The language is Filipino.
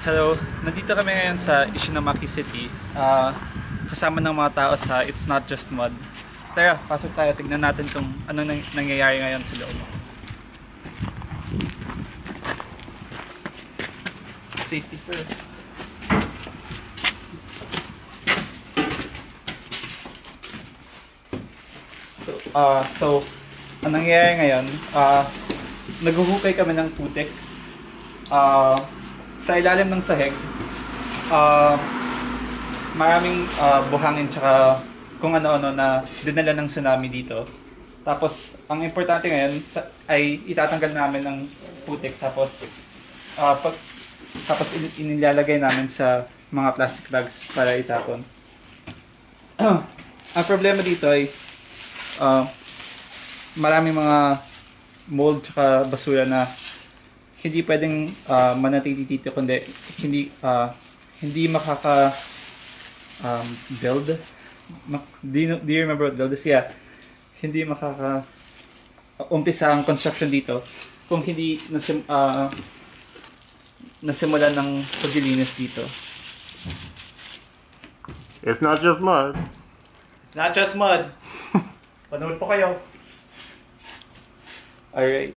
Hello, nandito kami ngayon sa Ishinomaki City. Kasama ng mga tao sa It's Not Just Mud. Tara, pasok tayo. Tignan natin kung ano nangyayari ngayon sa loob. Safety first. So, ang nangyayari ngayon, naghuhukay kami ng putik. Sa ilalim ng sahig, maraming buhangin tsaka kung ano-ano na dinala ng tsunami dito. Tapos, ang importante ngayon ay itatanggal namin ng putik tapos inilalagay namin sa mga plastic bags para itapon. Ang problema dito ay maraming mga mold tsaka basura na hindi pwedeng manatili dito kundi hindi makaka build. Do you remember what build is? Yeah. Hindi makaka umpisa ang construction dito kung hindi nasimulan ng paglilinis dito. It's not just mud. It's not just mud. Panood po kayo. Alright.